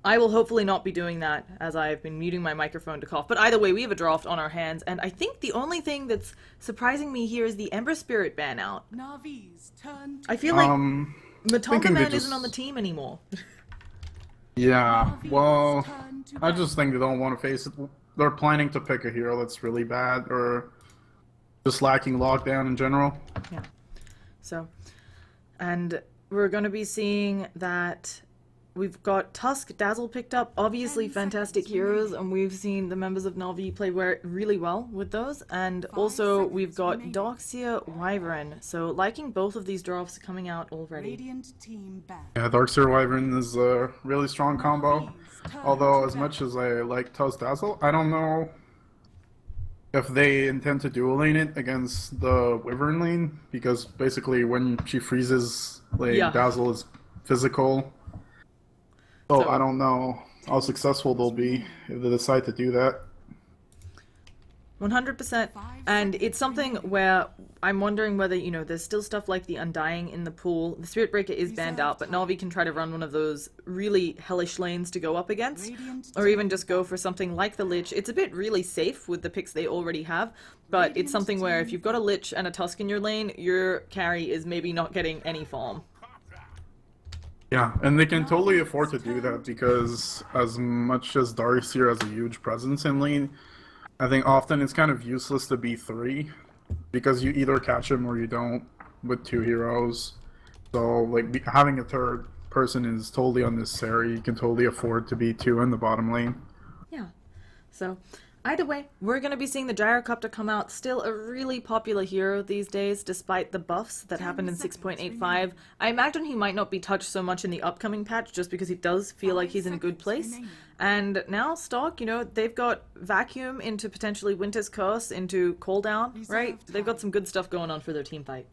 I will hopefully not be doing that, as I've been muting my microphone to cough. But either way, we have a draft on our hands, and I think the only thing that's surprising me here is the Ember Spirit ban out. Navi's turn to I feel like Thinking Matonga they Man just... isn't on the team anymore. Yeah, well, turn to I just think they don't want to face it. They're planning to pick a hero that's really bad, or just lacking lockdown in general. Yeah. So, and we're going to be seeing that we've got Tusk, Dazzle picked up, obviously fantastic heroes, and we've seen the members of Na'Vi play really well with those. And also we've got Darkseer, Wyvern, so liking both of these drafts coming out already. Radiant team back. Yeah, Darkseer Wyvern is a really strong combo. Although, as much as I like Tusk Dazzle, I don't know if they intend to dual lane it against the Wyvern lane, because basically when she freezes, like, Dazzle is physical. So I don't know how successful they'll be if they decide to do that. 100%, and it's something where I'm wondering whether, you know, there's still stuff like the Undying in the pool. The Spirit Breaker is banned out, but Na'Vi can try to run one of those really hellish lanes to go up against, or even just go for something like the Lich. It's a bit really safe with the picks they already have, but it's something where if you've got a Lich and a Tusk in your lane, your carry is maybe not getting any farm. Yeah, and they can totally afford to do that, because as much as Darkseer has a huge presence in lane, I think often it's kind of useless to be 3, because you either catch him or you don't with 2 heroes. So, like, having a third person is totally unnecessary. You can totally afford to be 2 in the bottom lane. Yeah. So, either way, we're going to be seeing the Gyrocopter come out. Still a really popular hero these days, despite the buffs that happened in 6.85. I imagine he might not be touched so much in the upcoming patch, just because he does feel like he's in a good place. And now Stock, you know, they've got Vacuum into potentially Winter's Curse, into Cooldown, right? They've got some good stuff going on for their team fight.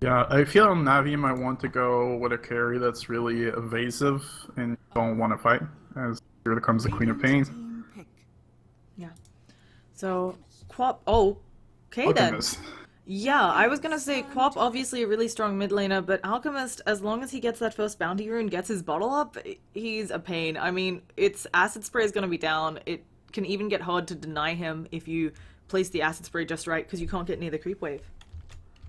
Yeah, I feel Na'Vi might want to go with a carry that's really evasive and don't want to fight, as here comes the Queen of Pain. Yeah. So, Quap... Oh, okay then. Yeah, I was gonna say Quap, obviously a really strong mid laner, but Alchemist, as long as he gets that first bounty rune, gets his bottle up, he's a pain. I mean, its acid spray is gonna be down. It can even get hard to deny him if you place the acid spray just right, because you can't get near the creep wave.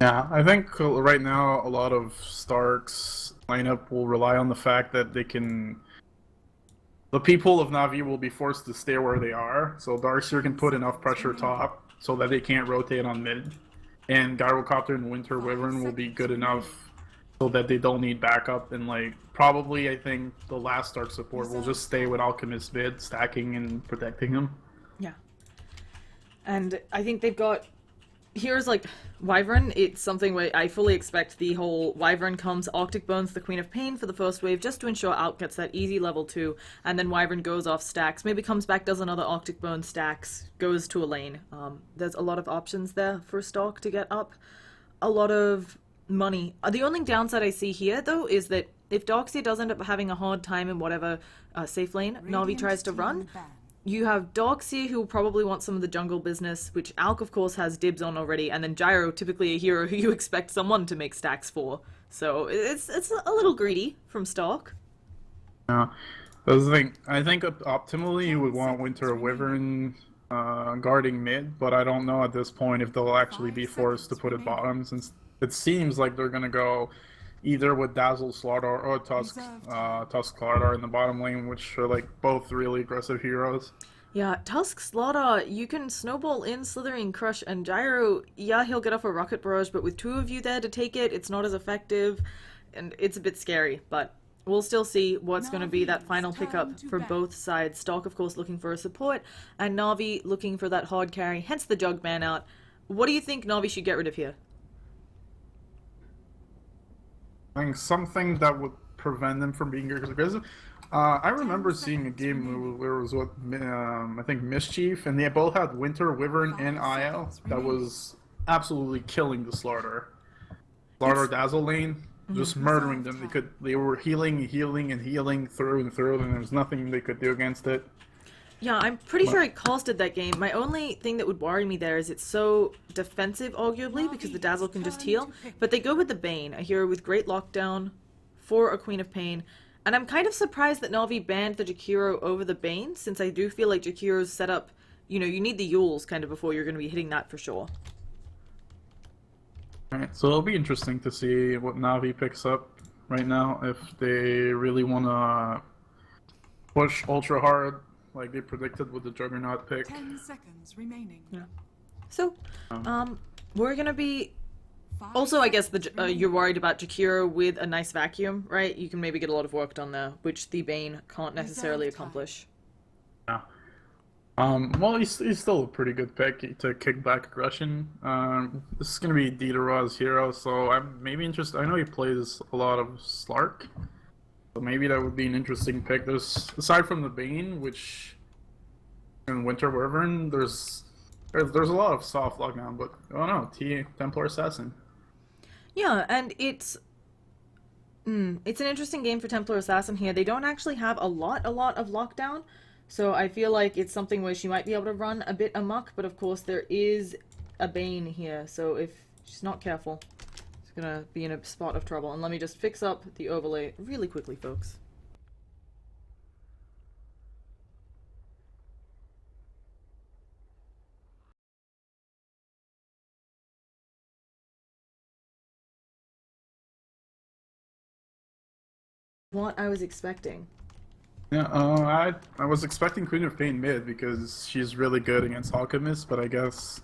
Yeah, I think right now a lot of Stark's lineup will rely on the fact that they can... The people of Na'Vi will be forced to stay where they are, so Darkseer can put enough pressure top so that they can't rotate on mid. And Gyrocopter and Winter Wyvern will be good enough so that they don't need backup. And, like, probably I think the last Stark support will just stay with Alchemist mid, stacking and protecting him. Yeah. And I think they've got... Here's like Wyvern, it's something where I fully expect the whole Wyvern comes, Arctic Bones, the Queen of Pain for the first wave, just to ensure Alk gets that easy level 2, and then Wyvern goes off stacks, maybe comes back, does another Arctic Bone stacks, goes to a lane. There's a lot of options there for Stalk to get up. A lot of money. The only downside I see here, though, is that if Darkseer does end up having a hard time in whatever safe lane Na'Vi tries to run, you have Darkseer, who will probably want some of the jungle business, which Alk, of course, has dibs on already, and then Gyro, typically a hero who you expect someone to make stacks for. So it's a little greedy from Stark. Yeah, that's the thing. I think optimally you would want Winter Wyvern guarding mid, but I don't know at this point if they'll actually be forced to put it bottom, since it seems like they're going to go either with Dazzle Slardar or Tusk Slardar in the bottom lane, which are like both really aggressive heroes. Yeah, Tusk Slardar, you can snowball in Slithering Crush, and Gyro, yeah, he'll get off a Rocket Barrage, but with 2 of you there to take it, it's not as effective, and it's a bit scary, but we'll still see what's going to be that final pickup for both sides. Stark, of course, looking for a support, and Na'Vi looking for that hard carry, hence the Jug ban out. What do you think Na'Vi should get rid of here? I think something that would prevent them from being aggressive. I remember seeing a game where it was with, I think, Mischief, and they both had Winter, Wyvern, and IL that was absolutely killing the Slardar Dazzle lane, just murdering them. They were healing, and healing through and through, and there was nothing they could do against it. Yeah, I'm pretty sure I costed that game. My only thing that would worry me there is it's so defensive, arguably, because the Dazzle can just heal. But they go with the Bane, a hero with great lockdown for a Queen of Pain. And I'm kind of surprised that Na'Vi banned the Jakiro over the Bane, since I do feel like Jakiro's set up, you know, you need the Yules kind of before you're going to be hitting that for sure. Alright, so it'll be interesting to see what Na'Vi picks up right now, if they really want to push ultra hard like they predicted with the Juggernaut pick. 10 seconds remaining. Yeah. So, we're going to be... 5 Also, I guess seconds you're remaining. worried about Jakiro with a nice vacuum, right? You can maybe get a lot of work done there, which the Bane can't necessarily Reserve time. accomplish. Yeah. Well, he's still a pretty good pick to kick back aggression. This is going to be Ditaraw's hero, so I'm maybe interested. I know he plays a lot of Slark, so maybe that would be an interesting pick. There's, aside from the Bane, which in Winter Wyvern, there's a lot of soft lockdown, but oh no, Templar Assassin. Yeah, and it's an interesting game for Templar Assassin here. They don't actually have a lot of lockdown, so I feel like it's something where she might be able to run a bit amok, but of course there is a Bane here, so if she's not careful, she's gonna be in a spot of trouble. And let me just fix up the overlay really quickly, folks. What I was expecting. Yeah, I was expecting Queen of Pain mid because she's really good against Alchemist, but I guess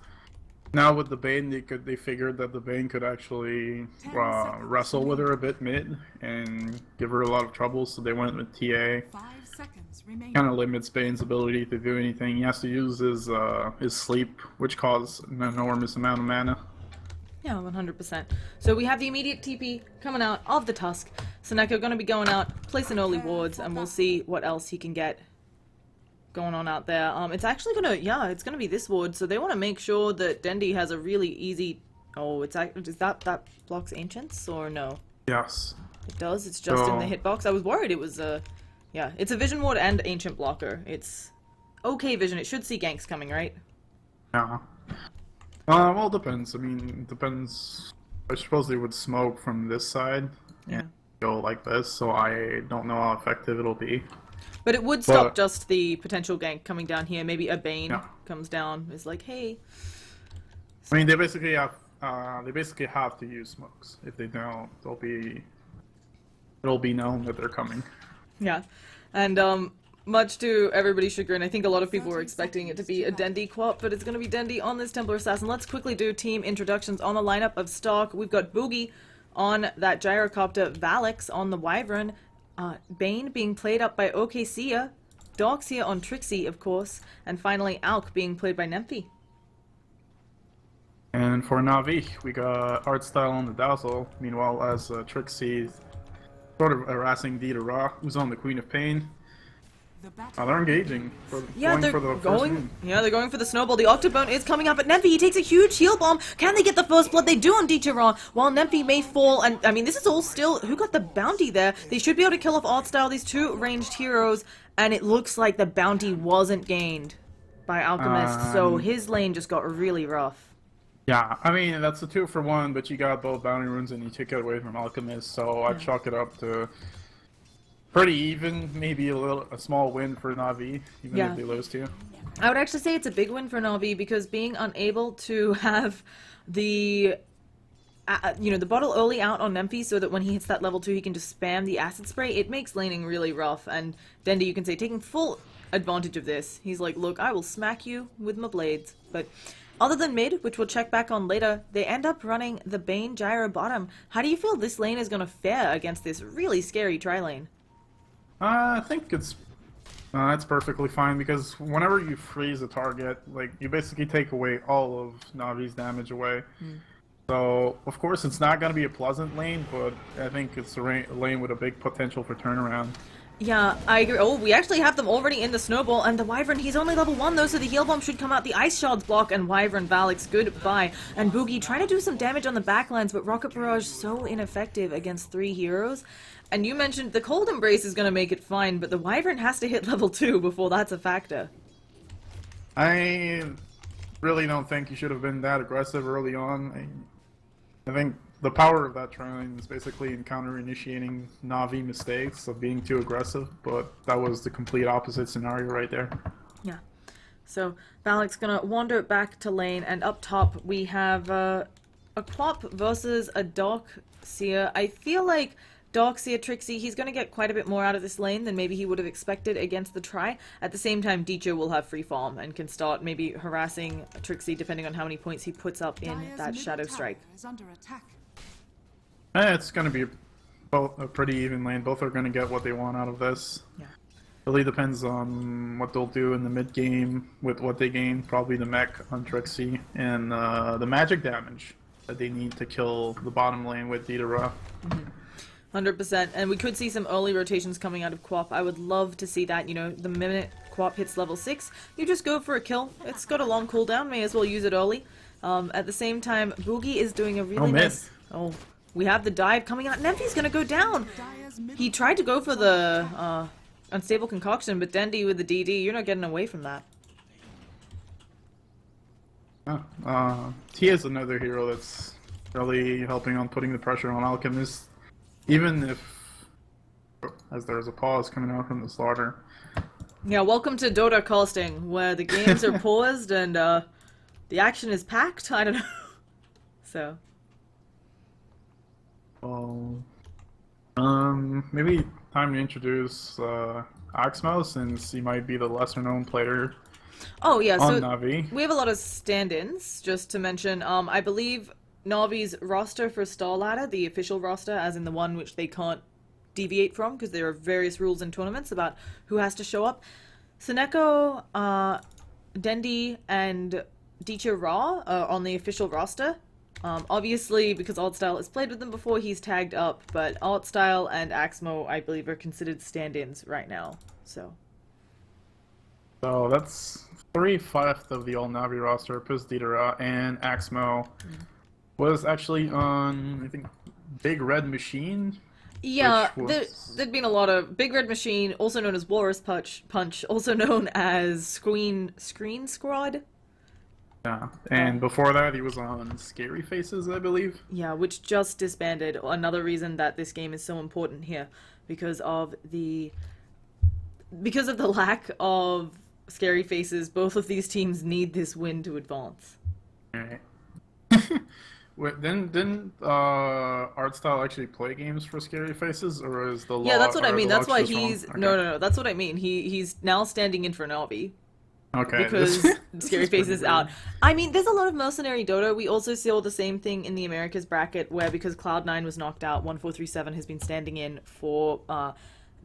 now with the Bane, they figured that the Bane could actually 10 wrestle with her a bit mid and give her a lot of trouble, so they went with TA. 5 seconds remaining. Kind of limits Bane's ability to do anything. He has to use his sleep, which causes an enormous amount of mana. Yeah, 100%. So we have the immediate TP coming out of the Tusk. Seneko going to be going out, placing early wards, and we'll see what else he can get going on out there. It's actually going to, yeah, it's going to be this ward, so they want to make sure that Dendi has a really easy... Oh, is that blocks Ancients, or no? Yes. It does, it's just in the hitbox. I was worried it was, yeah, it's a Vision ward and Ancient blocker. It's okay vision, it should see ganks coming, right? Yeah. Well, it depends. I mean, it depends. I suppose they would smoke from this side and go like this, so I don't know how effective it'll be. But it would stop just the potential gank coming down here. Maybe a Bane comes down, is like, hey. I mean, they basically have to use smokes. If they don't, it'll be known that they're coming. Yeah, and much to everybody's chagrin, I think a lot of people were expecting it to be a Dendi quap, but it's going to be Dendi on this Templar Assassin. Let's quickly do team introductions on the lineup of stock. We've got Boogie on that Gyrocopter, Valix on the Wyvern, Bane being played up by OKCia, Dogs here on Trixie, of course, and finally Alk being played by Nemphy. And for Na'Vi, we got Artstyle on the Dazzle. Meanwhile, as Trixie sort of harassing Dita Ra, who's on the Queen of Pain. They're engaging. They're going for the snowball. The Octobone is coming up, but Nemphy, he takes a huge heal bomb. Can they get the first blood? They do on Dicharon, while Nemphy may fall. And I mean, this is all still... Who got the bounty there? They should be able to kill off Artstyle, these two ranged heroes, and it looks like the bounty wasn't gained by Alchemist, so his lane just got really rough. Yeah, I mean, that's a 2-for-1, but you got both bounty runes and you took it away from Alchemist, so I'd chalk it up to pretty even, maybe a small win for Na'Vi, even if they lose to you. I would actually say it's a big win for Na'Vi, because being unable to have the the bottle early out on Nemphy so that when he hits that level 2 he can just spam the acid spray, it makes laning really rough, and Dendi, you can say, taking full advantage of this. He's like, look, I will smack you with my blades. But other than mid, which we'll check back on later, they end up running the Bane Gyro bottom. How do you feel this lane is going to fare against this really scary tri-lane? I think it's perfectly fine, because whenever you freeze a target, like, you basically take away all of Navi's damage away. So, of course, it's not going to be a pleasant lane, but I think it's a lane with a big potential for turnaround. Yeah, I agree. Oh, we actually have them already in the snowball, and the Wyvern, he's only level 1 though, so the heal bomb should come out. The Ice Shards block, and Wyvern, Valix, goodbye. And Boogie trying to do some damage on the backlines, but Rocket Barrage so ineffective against 3 heroes. And you mentioned the Cold Embrace is going to make it fine, but the Wyvern has to hit level 2 before that's a factor. I really don't think you should have been that aggressive early on. I think the power of that train is basically in counter-initiating Na'Vi mistakes of being too aggressive, but that was the complete opposite scenario right there. Yeah. So Valak's gonna wander back to lane, and up top we have a Quap versus a Darkseer. I feel like Darkseer Trixie, he's gonna get quite a bit more out of this lane than maybe he would have expected against the try. At the same time, Dicho will have free farm and can start maybe harassing Trixie depending on how many points he puts up in Dire's that middle Shadow tower Strike. is under attack. It's going to be both a pretty even lane. Both are going to get what they want out of this. Yeah. Really depends on what they'll do in the mid game with what they gain. Probably the mech on Trixie and the magic damage that they need to kill the bottom lane with Didera. 100%, and we could see some early rotations coming out of Quap. I would love to see that. You know, the minute Quap hits level 6, you just go for a kill. It's got a long cooldown, may as well use it early. At the same time, Boogie is doing a really nice... Oh, we have the dive coming out. Nempi's gonna go down! Dire's middle He tried to go for the unstable concoction, but Dendy with the DD, you're not getting away from that. T is another hero that's really helping on putting the pressure on Alchemist. Even if, as there's a pause coming out from the slaughter. Yeah, welcome to Dota casting, where the games are paused and the action is packed. I don't know. So. Well, maybe time to introduce PqMz, since he might be the lesser known player Oh yeah, on so Na'Vi. we have a lot of stand-ins, just to mention. I believe Na'Vi's roster for Star Ladder, the official roster, as in the one which they can't deviate from, because there are various rules in tournaments about who has to show up. Seneko, Dendi, and Dicha Ra are on the official roster. Obviously, because Artstyle has played with them before, he's tagged up, but Artstyle and Axmo, I believe, are considered stand-ins right now, so... So that's 3/5 of the all Na'Vi roster. Plus Didera and Axmo was actually on, I think, Big Red Machine. Yeah, which was... there'd been a lot of Big Red Machine, also known as Walrus Punch, also known as Screen Squad. Yeah, and before that he was on Scary Faces, I believe. Yeah, which just disbanded. Another reason that this game is so important here, because of the lack of Scary Faces. Both of these teams need this win to advance. Alright. Wait, didn't Artstyle actually play games for Scary Faces, or is the law? Yeah, that's what I mean. That's why just wrong? he's Okay. no. That's what I mean. He's now standing in for Navi. Okay. Because this Scary is pretty Face is weird. out. I mean, there's a lot of mercenary Dota. We also saw the same thing in the Americas bracket, where because Cloud9 was knocked out, 1437 has been standing in for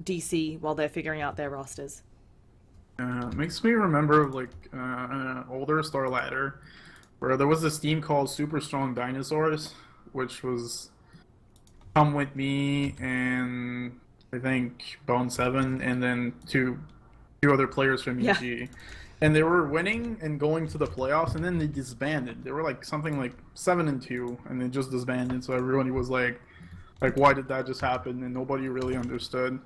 DC while they're figuring out their rosters. Makes me remember like older Star Ladder, where there was this team called Super Strong Dinosaurs, which was Come With Me and I think Bone7, and then two other players from Yeah. EG. And they were winning and going to the playoffs, and then they disbanded. They were like something like 7-2, and they just disbanded. So everybody was like, why did that just happen? And nobody really understood.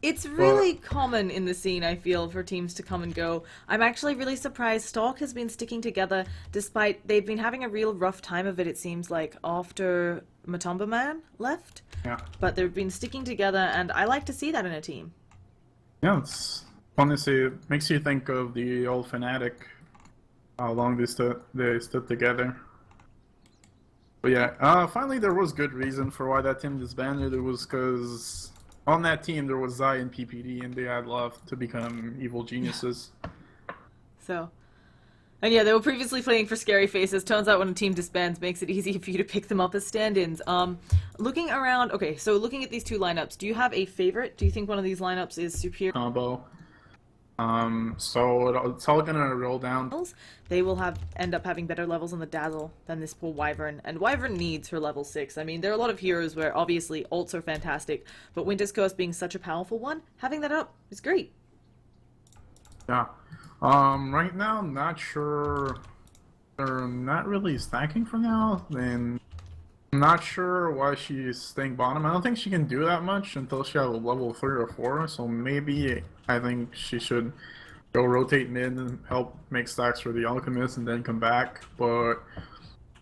It's really common in the scene, I feel, for teams to come and go. I'm actually really surprised Stalk has been sticking together, despite they've been having a real rough time of it, it seems like, after Matumba Man left. Yeah. But they've been sticking together, and I like to see that in a team. Yeah, it's fun to see. It makes you think of the old Fnatic, how long they stood together. But yeah, finally there was good reason for why that team disbanded. It was because on that team there was Zai and PPD, and they had left to become evil geniuses. So, and yeah, they were previously playing for Scary Faces. Turns out when a team disbands, makes it easy for you to pick them up as stand-ins. Looking around, okay, so looking at these two lineups, do you have a favorite? Do you think one of these lineups is superior? Combo. So it's all gonna roll down. They will end up having better levels on the Dazzle than this poor Wyvern, and Wyvern needs her level 6. I mean, there are a lot of heroes where obviously ults are fantastic, but Winter's Curse being such a powerful one, having that up is great. Yeah. Right now, I'm not sure. They're not really stacking for now, and I'm not sure why she's staying bottom. I don't think she can do that much until she has a level 3 or 4, so maybe I think she should go rotate mid and help make stacks for the Alchemist and then come back. But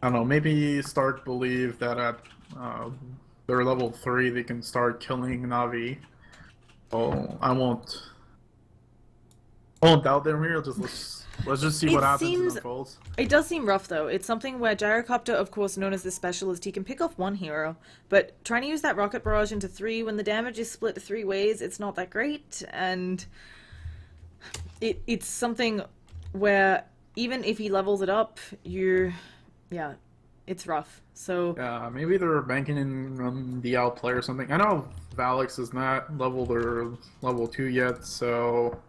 I don't know, maybe Stark believe that at their level 3 they can start killing Navi. Oh, I won't doubt them here. Let's just see what happens and unfolds. It does seem rough, though. It's something where Gyrocopter, of course, known as the specialist, he can pick off one hero, but trying to use that rocket barrage into 3 when the damage is split 3 ways, it's not that great, and it's something where even if he levels it up, yeah, it's rough. So Yeah, maybe they're banking on the outplay or something. I know Valix is not leveled or level 2 yet, so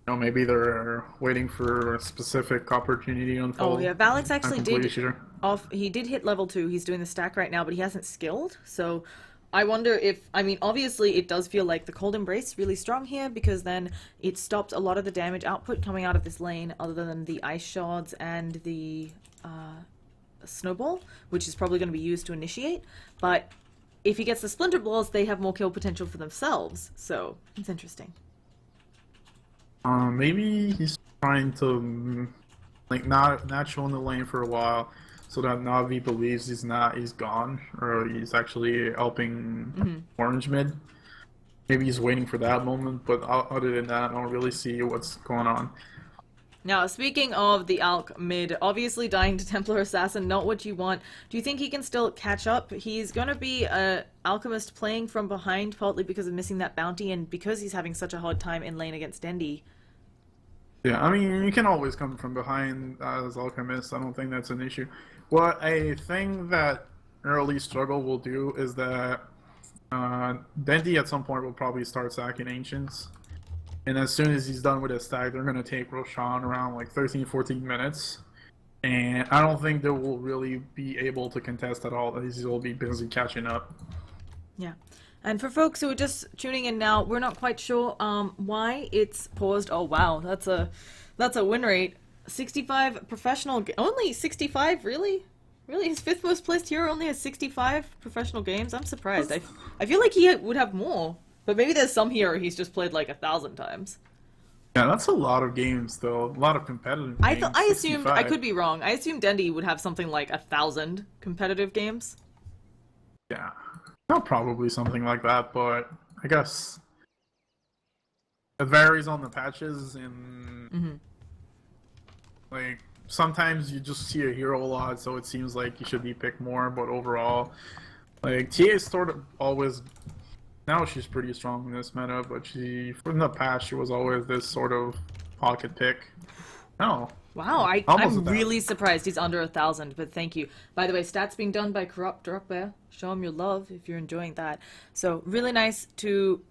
maybe they're waiting for a specific opportunity to unfold. oh yeah, Valix actually did Shooter. he did hit level 2. He's doing the stack right now, but he hasn't skilled. So I wonder if, I mean, obviously it does feel like the Cold Embrace really strong here, because then it stopped a lot of the damage output coming out of this lane, other than the Ice Shards and the Snowball, which is probably going to be used to initiate. But if he gets the Splinter Balls, they have more kill potential for themselves. So it's interesting. Maybe he's trying to not show in the lane for a while, so that Navi believes he's gone, or he's actually helping Orange mid. Maybe he's waiting for that moment, but other than that, I don't really see what's going on. Now, speaking of the Alc mid, obviously dying to Templar Assassin, not what you want. Do you think he can still catch up? He's going to be an Alchemist playing from behind, partly because of missing that bounty, and because he's having such a hard time in lane against Dendi. Yeah, I mean, you can always come from behind as Alchemist. I don't think that's an issue. What a thing that early struggle will do is that Dendi at some point will probably start sacking Ancients. And as soon as he's done with his stack, they're going to take Roshan around like 13-14 minutes. And I don't think they will really be able to contest at all. He'll be busy catching up. Yeah. And for folks who are just tuning in now, we're not quite sure why it's paused. Oh wow, that's a win rate. 65 professional, only 65, really? Really, his 5th most placed hero only has 65 professional games? I'm surprised. I feel like he would have more, but maybe there's some hero he's just played like 1,000 times. Yeah, that's a lot of games though. A lot of competitive games. I assumed, 65. I could be wrong, I assumed Dendi would have something like 1,000 competitive games. Yeah. No, probably something like that, but I guess it varies on the patches, and like sometimes you just see a hero a lot, so it seems like you should be picked more. But overall, like TA is sort of always, now she's pretty strong in this meta, but in the past she was always this sort of pocket pick. No. Wow, I'm really surprised he's under 1,000, but thank you. By the way, stats being done by Corrupt Dropbear. Show him your love if you're enjoying that. So, really nice to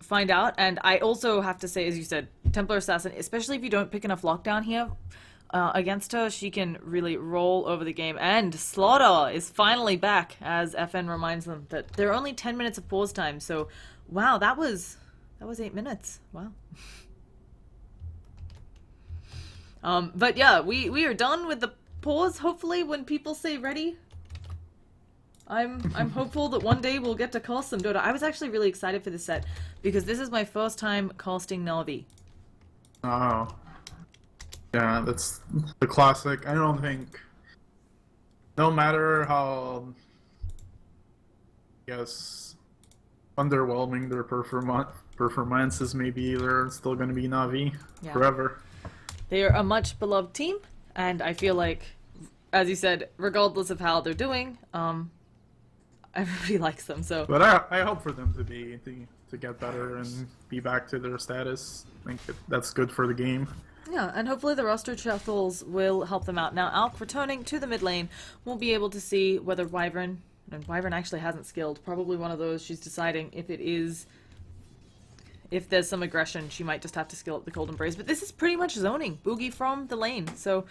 find out. And I also have to say, as you said, Templar Assassin, especially if you don't pick enough lockdown here against her, she can really roll over the game. And Slaughter is finally back, as FN reminds them that there are only 10 minutes of pause time. So, wow, that was 8 minutes. Wow. But yeah, we are done with the pause, hopefully, when people say ready. I'm hopeful that one day we'll get to cast some Dota. I was actually really excited for this set, because this is my first time casting Na'Vi. Oh. Yeah, that's the classic. I don't think, no matter how, underwhelming their performances may be, they're still going to be Na'Vi forever. They are a much beloved team, and I feel like, as you said, regardless of how they're doing, everybody likes them. So, but I hope for them to get better and be back to their status. I think that's good for the game. Yeah, and hopefully the roster shuffles will help them out. Now, Alk returning to the mid lane, we'll be able to see whether Wyvern, and Wyvern actually hasn't skilled. Probably one of those she's deciding if there's some aggression, she might just have to skill up the Cold Embrace. But this is pretty much zoning Boogie from the lane. So,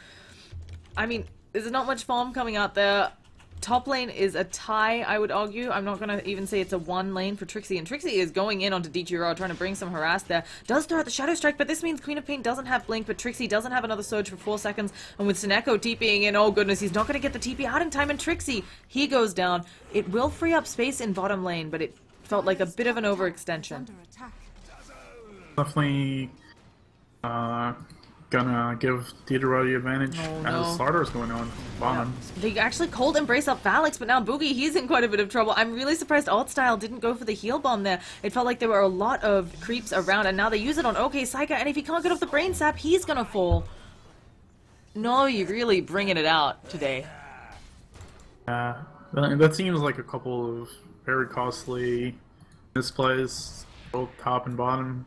I mean, there's not much farm coming out there. Top lane is a tie, I would argue. I'm not going to even say it's a 1 lane for Trixie. And Trixie is going in onto DGR, trying to bring some harass there. Does throw out the Shadow Strike, but this means Queen of Pain doesn't have Blink, but Trixie doesn't have another Surge for 4 seconds. And with Sineko TPing in, oh goodness, he's not going to get the TP out in time. And Trixie, he goes down. It will free up space in bottom lane, but it felt like a bit of an overextension. Under attack. Definitely gonna gonna give Theodora the advantage Oh, as no. starters going on bottom. They actually cold embrace up Valix, but now Boogie, he's in quite a bit of trouble. I'm really surprised Alt Style didn't go for the heal bomb there. It felt like there were a lot of creeps around, and now they use it on OK Psycha, and if he can't get off the brain sap, he's gonna fall. No, you're really bringing it out today. That seems like a couple of very costly misplays, both top and bottom.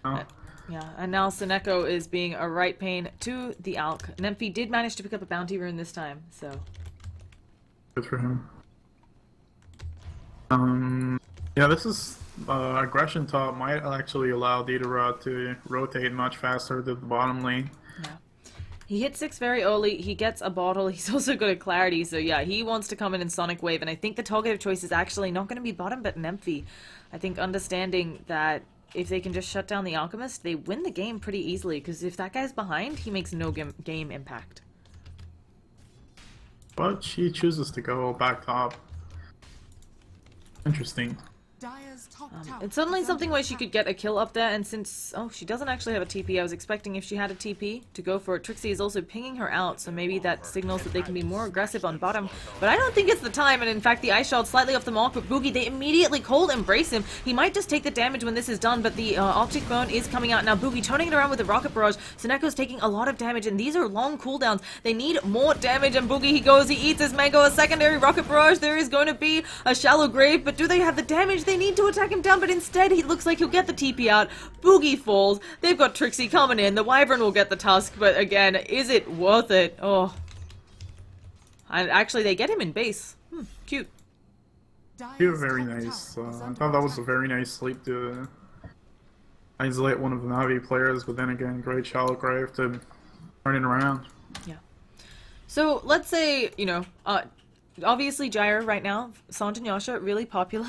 Oh. Yeah, and now Seneko is being a right pain to the Alk. Nemphy did manage to pick up a bounty rune this time, so... Good for him. Yeah, this is aggression top might actually allow Theodora to rotate much faster to the bottom lane. Yeah. He hit 6 very early, he gets a bottle, he's also good at clarity, so yeah, he wants to come in Sonic Wave, and I think the target of choice is actually not going to be bottom, but Nemphy. I think understanding that if they can just shut down the Alchemist, they win the game pretty easily, because if that guy's behind, he makes no game impact. But she chooses to go back top. Interesting. Dire's top tower It's certainly is something under where she attack. could get a kill up there, and since... Oh, she doesn't actually have a TP. I was expecting if she had a TP to go for it. Trixie is also pinging her out, so maybe that signals that they can be more aggressive on bottom. But I don't think it's the time, and in fact the ice shot slightly off the mark with Boogie. They immediately cold embrace him. He might just take the damage when this is done, but the Optic Bone is coming out now. Boogie turning it around with the Rocket Barrage. Seneco's taking a lot of damage, and these are long cooldowns. They need more damage, and Boogie, he goes, he eats his mango. A secondary Rocket Barrage. There is going to be a shallow grave, but do they have the damage they need to attack him down? But instead, he looks like he'll get the TP out. Boogie falls. They've got Trixie coming in. The Wyvern will get the Tusk, but again, is it worth it? Oh. And actually, they get him in base. Cute. You're very nice. I thought that was a very nice sleep to isolate one of the Navi players, but then again, great shallow grave to turn it around. Yeah. So, let's say, you know, obviously Gyre right now, Sant and Yasha, really popular.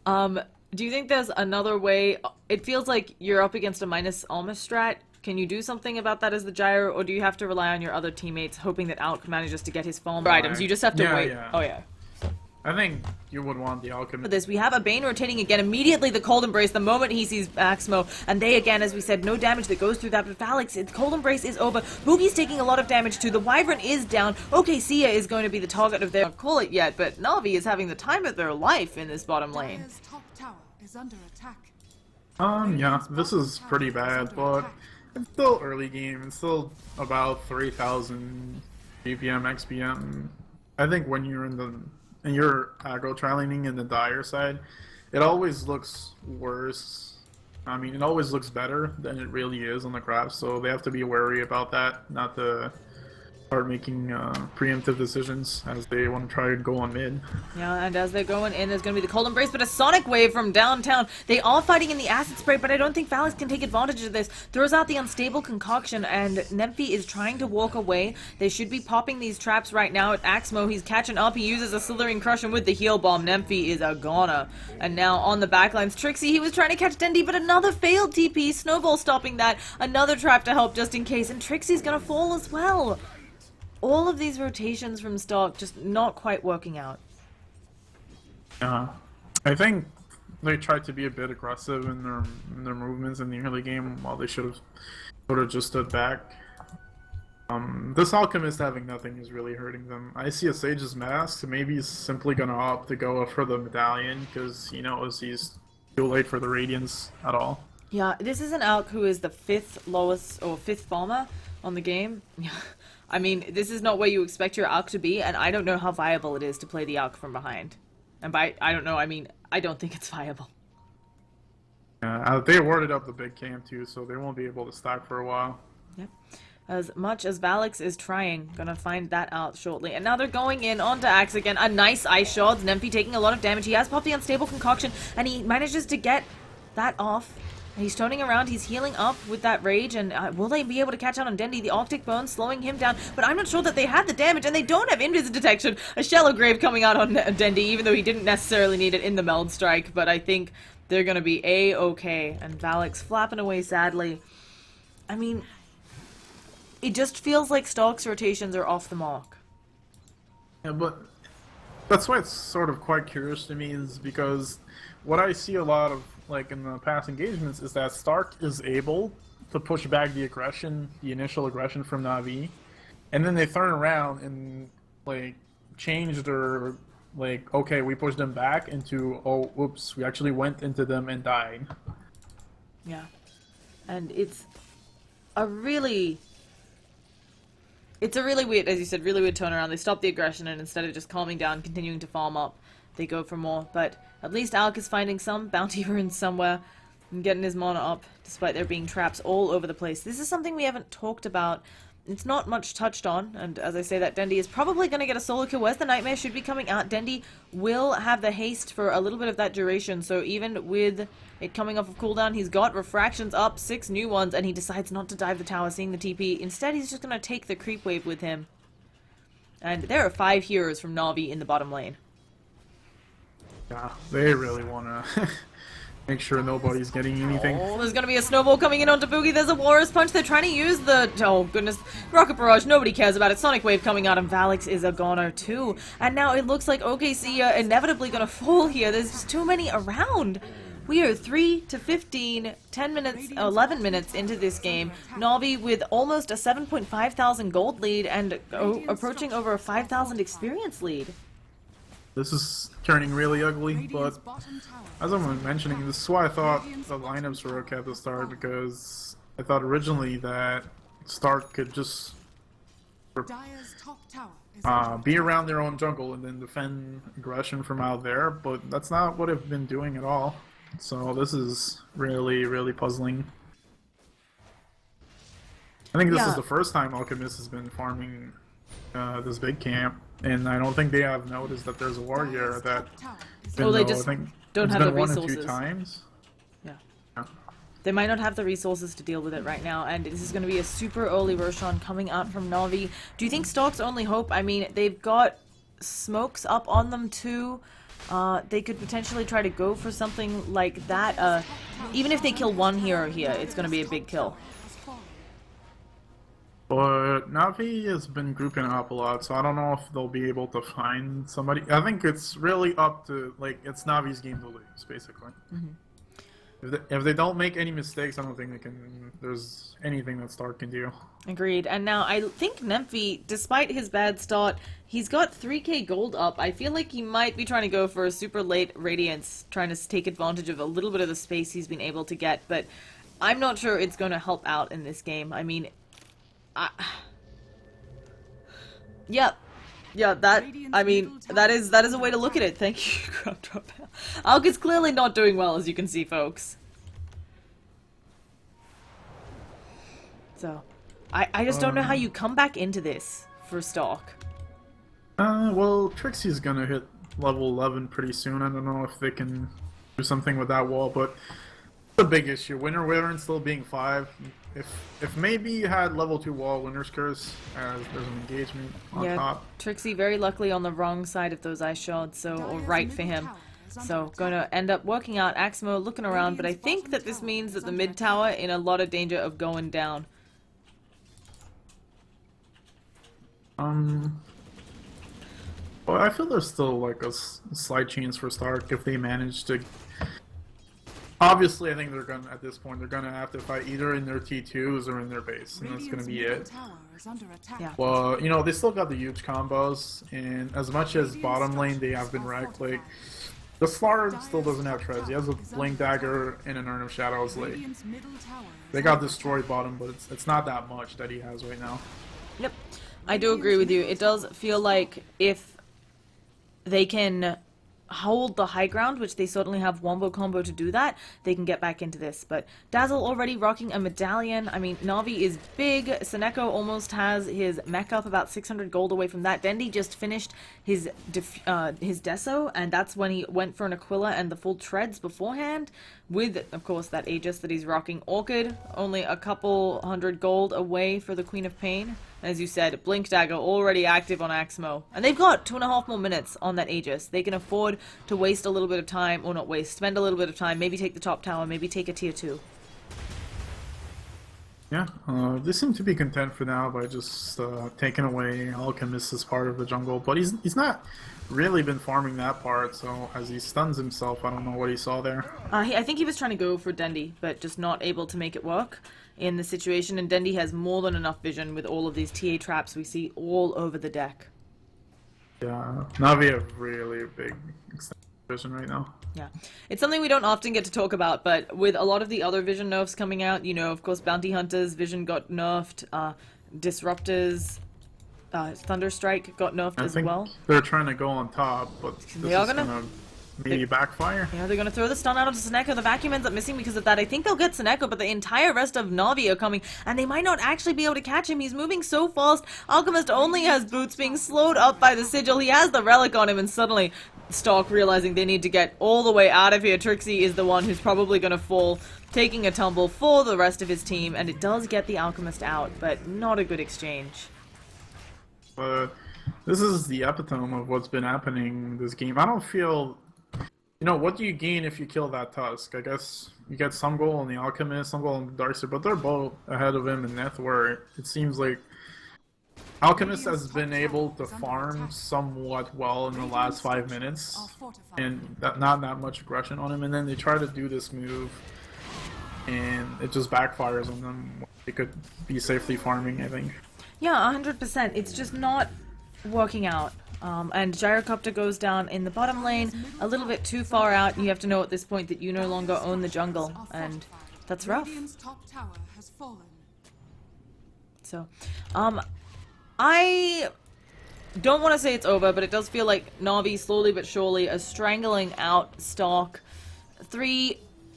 Do you think there's another way? It feels like you're up against a minus Alma strat. Can you do something about that as the Gyre, or do you have to rely on your other teammates, hoping that Alk manages to get his farm items? You just have to wait. Yeah. Oh, yeah. I think you would want the For Alchemist. this, we have a Bane rotating again. Immediately, the Cold Embrace, the moment he sees Axmo. And they, again, as we said, no damage that goes through that. But Valix, its Cold Embrace is over. Boogie's taking a lot of damage too. The Wyvern is down. OK, Sia is going to be the target of their... Can't call it yet, but Na'Vi is having the time of their life in this bottom lane. Dire's top tower is under attack. Yeah, this is pretty bad, but it's still early game. It's still about 3,000 BPM, XPM. I think when you're in your aggro tri-laning in the Dire side, it always looks worse. I mean, it always looks better than it really is on the graph, so they have to be wary about that, not to start making preemptive decisions as they want to try and go on mid. Yeah, and as they're going in, there's going to be the Cold Embrace, but a Sonic Wave from downtown. They are fighting in the Acid Spray, but I don't think Valix can take advantage of this. Throws out the Unstable Concoction, and Nemphy is trying to walk away. They should be popping these traps right now at Axmo. He's catching up. He uses a Slithering Crush, and with the Heal Bomb, Nemphy is a goner. And now on the backlines, Trixie, he was trying to catch Dendi, but another failed TP. Snowball stopping that. Another trap to help just in case, and Trixie's going to fall as well. All of these rotations from stock just not quite working out. Yeah, I think they tried to be a bit aggressive in their movements in the early game, while they should have sort of just stood back. This Alchemist having nothing is really hurting them. I see a Sage's Mask, maybe he's simply gonna opt to go for the Medallion, because he knows he's too late for the Radiance at all. Yeah, this is an Alk who is the 5th lowest, or 5th farmer on the game. I mean, this is not where you expect your Alk to be, and I don't know how viable it is to play the Alk from behind. And by, I don't know, I mean, I don't think it's viable. They awarded up the big camp too, so they won't be able to stack for a while. Yep. As much as Valix is trying, gonna find that out shortly. And now they're going in onto Axe again. A nice Ice Shard. Nemphy taking a lot of damage. He has popped the Unstable Concoction, and he manages to get that off. He's turning around, he's healing up with that rage, and will they be able to catch out on Dendi? The Arctic Bone slowing him down, but I'm not sure that they had the damage, and they don't have Invis detection. A Shallow Grave coming out on Dendi, even though he didn't necessarily need it in the Meld Strike, but I think they're gonna be A-okay, and Valix flapping away sadly. I mean, it just feels like Stark's rotations are off the mark. Yeah, but that's why it's sort of quite curious to me, is because what I see a lot of, like, in the past engagements, is that Stark is able to push back the aggression, the initial aggression from Na'Vi, and then they turn around and like change their like, okay, we pushed them back into, oh, whoops, we actually went into them and died. Yeah. And it's a really weird, as you said, really weird turnaround. They stop the aggression, and instead of just calming down, continuing to farm up, they go for more. But at least Alk is finding some bounty runes somewhere and getting his mana up, despite there being traps all over the place. This is something we haven't talked about. It's not much touched on, and as I say that, Dendi is probably going to get a solo kill. Where's the Nightmare? Should be coming out. Dendi will have the haste for a little bit of that duration, so even with it coming off of cooldown, he's got refractions up, 6 new ones, and he decides not to dive the tower, seeing the TP. Instead, he's just going to take the creep wave with him. And there are 5 heroes from Na'Vi in the bottom lane. Yeah, they really want to make sure nobody's getting anything. Oh, there's gonna be a snowball coming in onto Boogie. There's a Walrus Punch. They're trying to use the... Oh, goodness. Rocket Barrage. Nobody cares about it. Sonic Wave coming out, and Valix is a goner, too. And now it looks like OKC are inevitably gonna fall here. There's just too many around. We are 3 to 15, 10 minutes, 11 minutes into this game. Na'Vi with almost a 7.5 thousand gold lead and approaching over a 5,000 experience lead. This is turning really ugly, but as I was mentioning, this is why I thought the lineups were okay at the start, because I thought originally that Stark could just Dire's top tower is be around their own jungle and then defend aggression from out there, but that's not what they've been doing at all. So this is really, really puzzling. I think this is the first time PqMz has been farming this big camp, and I don't think they have noticed that there's a warrior that. Oh, they just don't have the resources. 1 or 2 times. Yeah. They might not have the resources to deal with it right now, and this is going to be a super early Roshan coming out from Na'Vi. Do you think Stark's only hope? I mean, they've got smokes up on them too. They could potentially try to go for something like that. Even if they kill one hero here, it's going to be a big kill. But Na'Vi has been grouping up a lot, so I don't know if they'll be able to find somebody. I think it's really up to, like, it's Na'Vi's game to lose, basically. Mm-hmm. If they don't make any mistakes, I don't think there's anything that Stark can do. Agreed. And now I think Nemphy, despite his bad start, he's got 3k gold up. I feel like he might be trying to go for a super late Radiance, trying to take advantage of a little bit of the space he's been able to get, but I'm not sure it's going to help out in this game. I mean, yeah, that is a way to look at it. Thank you, Crop Drop. Alk is clearly not doing well, as you can see, folks. So, I just don't know how you come back into this for Stark. Well, Trixie's gonna hit level 11 pretty soon. I don't know if they can do something with that wall, but it's a big issue. Winter Wyvern still being 5. If maybe you had level 2 wall, Winter's Curse, as there's an engagement on top. Trixie very luckily on the wrong side of those ice shards, or right for him. So, going to end up working out Axmo, looking around, but I think that this means that the mid tower in a lot of danger of going down. Well, I feel there's still like a slight chance for Stark if they manage to. Obviously, I think they're gonna, at this point, they're gonna have to fight either in their T2s or in their base, and that's gonna be it. Yeah. Well, you know, they still got the huge combos, and as much as bottom lane they have been wrecked, like, the Slar still doesn't have Trez. He has a Blink Dagger and an Urn of Shadows. Like, they got destroyed bottom, but it's not that much that he has right now. Yep, I do agree with you. It does feel like if they can hold the high ground, which they certainly have wombo combo to do that, they can get back into this. But Dazzle already rocking a medallion. I mean, Na'Vi is big. Seneko almost has his mech up, about 600 gold away from that. Dendi just finished his Deso, and that's when he went for an Aquila and the full treads beforehand, with, of course, that Aegis that he's rocking. Orchid, only a couple hundred gold away for the Queen of Pain. As you said, Blink Dagger already active on Axmo. And they've got 2.5 more minutes on that Aegis. They can afford to waste a little bit of time, or not waste, spend a little bit of time, maybe take the top tower, maybe take a tier 2. Yeah, they seem to be content for now by just taking away Alchemist as part of the jungle, but he's not really been farming that part, so as he stuns himself, I don't know what he saw there. I think he was trying to go for Dendi, but just not able to make it work in the situation, and Dendi has more than enough vision with all of these TA traps we see all over the deck. Yeah, Navi have really big extended vision right now. Yeah, it's something we don't often get to talk about, but with a lot of the other vision nerfs coming out, you know, of course, Bounty Hunters vision got nerfed, Disruptors, Thunderstrike got nerfed as well. They're trying to go on top, but this is gonna maybe backfire. Yeah, they're gonna throw the stun out onto Seneko. The vacuum ends up missing because of that. I think they'll get Seneko, but the entire rest of Navi are coming, and they might not actually be able to catch him. He's moving so fast. Alchemist only has boots being slowed up by the sigil. He has the relic on him, and suddenly Stalk realizing they need to get all the way out of here. Trixie is the one who's probably gonna fall, taking a tumble for the rest of his team, and it does get the Alchemist out, but not a good exchange. But this is the epitome of what's been happening this game. I don't feel... You know, what do you gain if you kill that Tusk? I guess you get some goal on the Alchemist, some goal on the Darkseer, but they're both ahead of him in Neth, where it seems like Alchemist has been able to farm somewhat well in the last 5 minutes, and not that much aggression on him, and then they try to do this move, and it just backfires on them. They could be safely farming, I think. Yeah, 100%. It's just not working out. And Gyrocopter goes down in the bottom lane, a little bit too far out. You have to know at this point that you no longer own the jungle, and that's rough. So, I don't want to say it's over, but it does feel like Na'Vi slowly but surely is strangling out Stalk. 3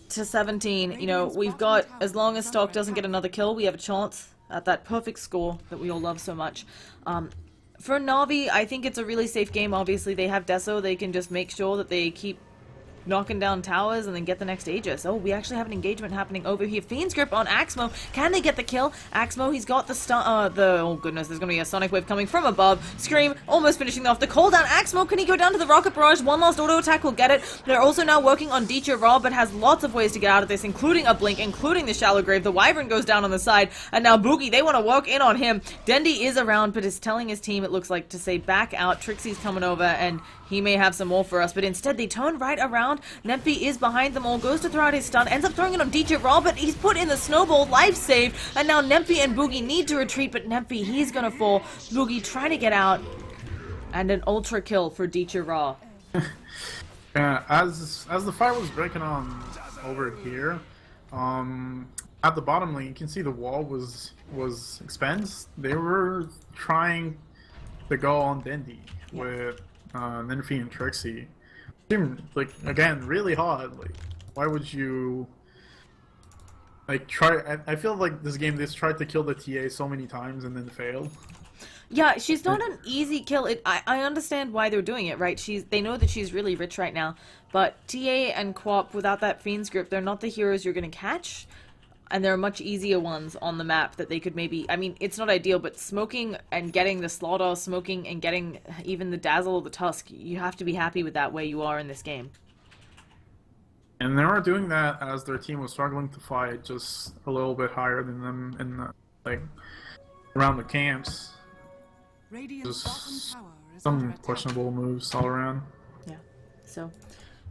to 17, you know, we've got, as long as Stalk doesn't get another kill, we have a chance at that perfect score that we all love so much. For Na'Vi, I think it's a really safe game. Obviously, they have Deso. They can just make sure that they keep knocking down towers and then get the next Aegis. Oh, we actually have an engagement happening over here. Fiend's Grip on Axmo. Can they get the kill? Axmo, he's got the stun. Oh goodness, there's gonna be a Sonic Wave coming from above. Scream, almost finishing off the cooldown. Axmo, can he go down to the Rocket Barrage? One last auto attack will get it. They're also now working on Deecher Raw, but has lots of ways to get out of this, including a Blink, including the Shallow Grave. The Wyvern goes down on the side, and now Boogie, they want to work in on him. Dendi is around, but is telling his team, it looks like, to say back out. Trixie's coming over, and he may have some more for us, but instead they turn right around. Nempi is behind them all, goes to throw out his stun, ends up throwing it on DJ Raw, but he's put in the snowball, life saved, and now Nempi and Boogie need to retreat, but Nempi, he's gonna fall. Boogie trying to get out, and an ultra kill for DJ Raw. Yeah, as the fight was breaking on over here, at the bottom lane, you can see the wall was expensed. They were trying to go on Dendi with Ninfi and Trixie. Seemed like, again, really hard. Like, why would you like try? I feel like this game they tried to kill the TA so many times and then failed. Yeah, she's not an easy kill. I understand why they're doing it, right? They know that she's really rich right now, but TA and Quap without that Fiend's Grip, they're not the heroes you're gonna catch. And there are much easier ones on the map that they could maybe... I mean, it's not ideal, but smoking and getting the Slaughter, smoking and getting even the Dazzle or the Tusk, you have to be happy with that where you are in this game. And they were doing that as their team was struggling to fight just a little bit higher than them in the, like, around the camps. Just some questionable moves all around. Yeah, so...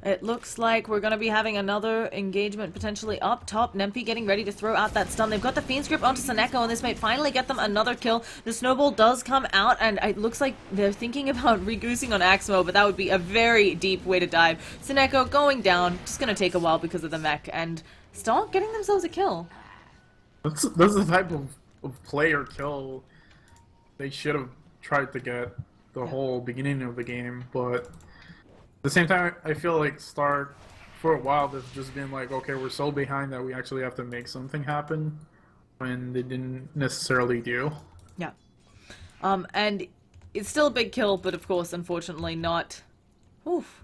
It looks like we're going to be having another engagement potentially up top. Nempi getting ready to throw out that stun. They've got the Fiend's Grip onto Seneko, and this might finally get them another kill. The snowball does come out, and it looks like they're thinking about re-goosing on Axmo, but that would be a very deep way to dive. Seneko going down. Just going to take a while because of the mech, and Stalk getting themselves a kill. That's the type of player kill they should have tried to get the whole beginning of the game, but... At the same time, I feel like Stark, for a while, they've just been like, okay, we're so behind that we actually have to make something happen, when they didn't necessarily do. Yeah. And it's still a big kill, but of course, unfortunately not... Oof.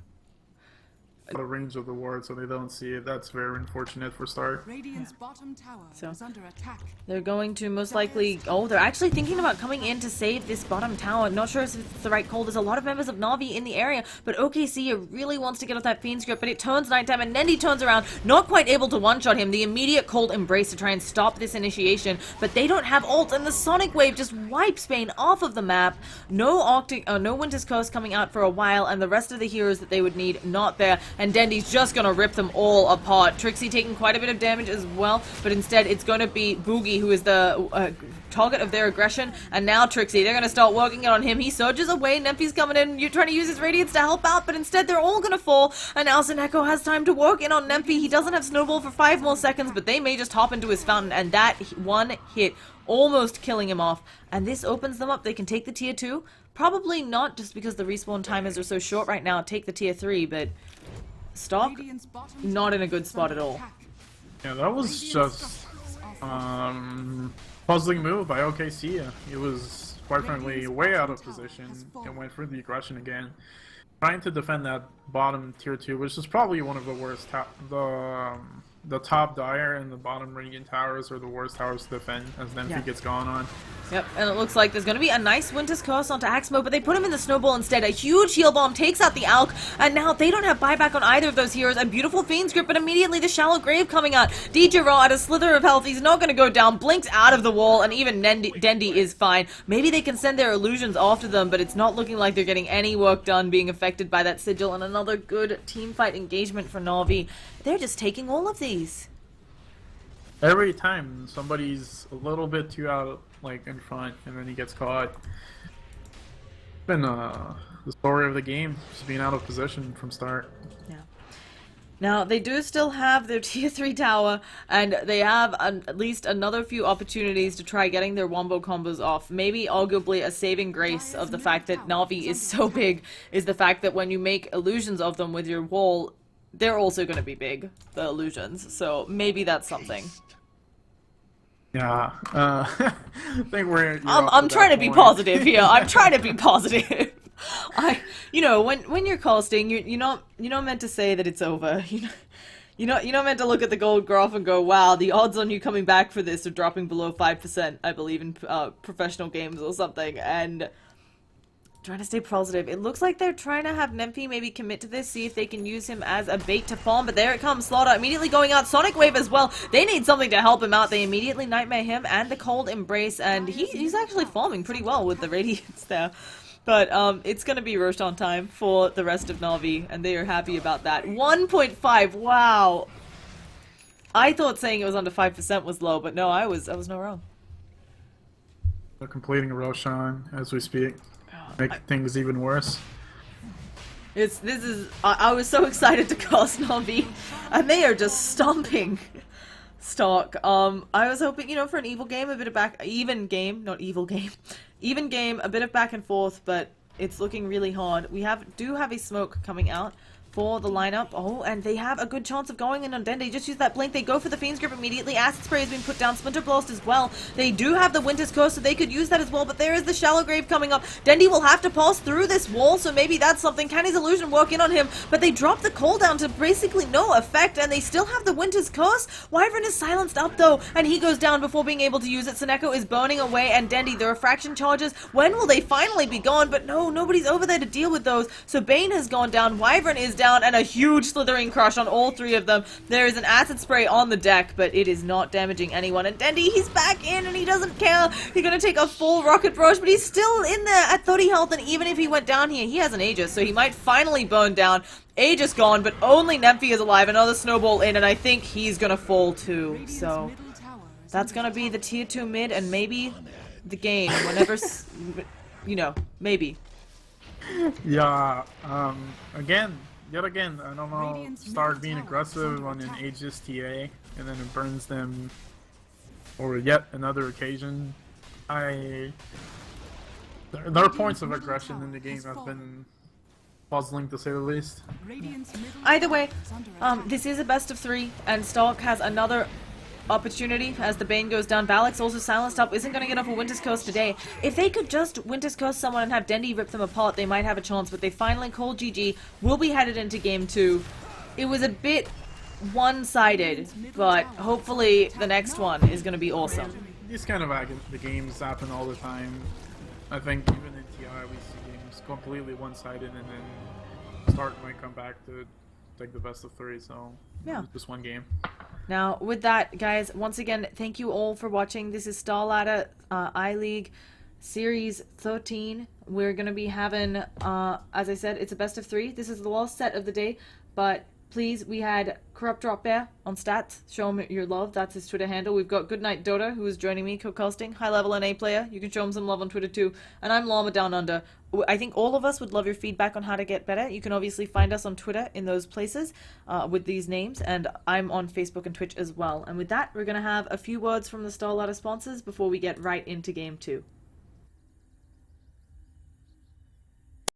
the range of the ward, so they don't see it. That's very unfortunate for Stark. Radiant's bottom tower So- is under attack. They're going to most likely... Oh, they're actually thinking about coming in to save this bottom tower. Not sure if it's the right call. There's a lot of members of Na'Vi in the area, but OKC really wants to get off that Fiend's Grip, but it turns nighttime, and Nendi turns around, not quite able to one-shot him. The immediate cold embrace to try and stop this initiation, but they don't have ult, and the Sonic Wave just wipes Bane off of the map. No Winter's Curse coming out for a while, and the rest of the heroes that they would need not there, and Dendi's just gonna rip them all apart. Trixie taking quite a bit of damage as well, but instead it's gonna be Boogie who is the target of their aggression, and now Trixie, they're gonna start working it on him. He surges away, Nemphy's coming in, you're trying to use his radiance to help out, but instead they're all gonna fall, and now Sineko has time to work in on Nemphy. He doesn't have Snowball for 5 more seconds, but they may just hop into his fountain, and that one hit almost killing him off, and this opens them up. They can take the tier 2, probably not just because the respawn timers are so short right now, take the tier 3, but Stock, Radiant's bottom not tower in a good is spot under at all. attack. Yeah, that was just puzzling move by OKC. It was quite frankly way out of position and went for the aggression again, trying to defend that bottom tier 2, which is probably one of the worst. The top Dire and the bottom Radiant towers are the worst towers to defend as Nemphy Yeah. gets gone on. Yep, and it looks like there's going to be a nice Winter's Curse onto Axmo, but they put him in the Snowball instead. A huge heal bomb takes out the Alk, and now they don't have buyback on either of those heroes. And beautiful Fiend's Grip, but immediately the Shallow Grave coming out. DJ Raw at a slither of health. He's not going to go down. Blinks out of the wall, and even Dendi is fine. Maybe they can send their illusions after them, but it's not looking like they're getting any work done being affected by that sigil. And another good team fight engagement for Na'Vi. They're just taking all of these. Every time somebody's a little bit too out, like in front, and then he gets caught. It's been the story of the game, just being out of position from start. Yeah. Now, they do still have their tier 3 tower, and they have at least another few opportunities to try getting their wombo combos off. Maybe, arguably, a saving grace of the fact that Na'Vi is so big is the fact that when you make illusions of them with your wall, they're also going to be big, the illusions. So maybe that's something. Yeah, I think we're. I'm trying to be positive here. I'm trying to be positive. When you're casting, you're not meant to say that it's over. You're not meant to look at the gold graph and go, wow, the odds on you coming back for this are dropping below 5%, I believe, in professional games or something, and trying to stay positive. It looks like they're trying to have Nemphy maybe commit to this, see if they can use him as a bait to farm, but there it comes. Slaughter immediately going out. Sonic Wave as well. They need something to help him out. They immediately Nightmare him and the Cold Embrace, and he's actually farming pretty well with the Radiance there. But it's going to be Roshan time for the rest of Na'Vi, and they are happy about that. 1.5, wow! I thought saying it was under 5% was low, but no, I was not wrong. They're completing Roshan as we speak. Make things even worse. I was so excited to cast Na'Vi, and they are just stomping Stark. I was hoping, for an evil game, a bit of even game, a bit of back and forth, but it's looking really hard. We do have a smoke coming out for the lineup. Oh, and they have a good chance of going in on Dendi. Just use that blink. They go for the Fiend's Grip immediately. Acid Spray has been put down. Splinter Blast as well. They do have the Winter's Curse, so they could use that as well, but there is the Shallow Grave coming up. Dendi will have to pass through this wall, so maybe that's something. Can his illusion work in on him? But they drop the cooldown to basically no effect, and they still have the Winter's Curse. Wyvern is silenced up, though, and he goes down before being able to use it. Sineko is burning away, and Dendi, the refraction charges. When will they finally be gone? But no, nobody's over there to deal with those. So Bane has gone down, Wyvern is down, and a huge slithering crush on all 3 of them. There is an acid spray on the deck, but it is not damaging anyone. And Dendi, he's back in, and he doesn't care. He's gonna take a full rocket barrage, but he's still in there at 30 health, and even if he went down here, he has an Aegis, so he might finally burn down. Aegis gone, but only Nemphy is alive. Another snowball in, and I think he's gonna fall too. So that's gonna be the tier 2 mid, and maybe the game, whenever, maybe. Yeah, yet again, I don't know, start being aggressive on an Aegis TA, and then it burns them, or yet another occasion. There are points of aggression in the game that have been puzzling, to say the least. Either way, this is a best of 3, and Stark has another opportunity as the Bane goes down. Valak's also silenced up, isn't going to get off a Winter's Curse today. If they could just Winter's Curse someone and have Dendi rip them apart, they might have a chance, but they finally called GG. We'll be headed into game 2. it was a bit one-sided, but hopefully the next one is going to be awesome. These kind of the games happen all the time. I think even in TI we see games completely one-sided, and then Start might come back to take the best of 3. So Yeah. just one game. Now, with that, guys, once again, thank you all for watching. This is Star Ladder I-League Series 13. We're going to be having, as I said, it's a best of 3. This is the last set of the day, but please, we had Corrupt Drop Bear on stats. Show him your love. That's his Twitter handle. We've got Goodnight Dota, who is joining me, co-casting. High-level NA player. You can show him some love on Twitter, too. And I'm Llama Down Under. I think all of us would love your feedback on how to get better. You can obviously find us on Twitter in those places with these names. And I'm on Facebook and Twitch as well. And with that, we're going to have a few words from the Star Ladder sponsors before we get right into Game 2.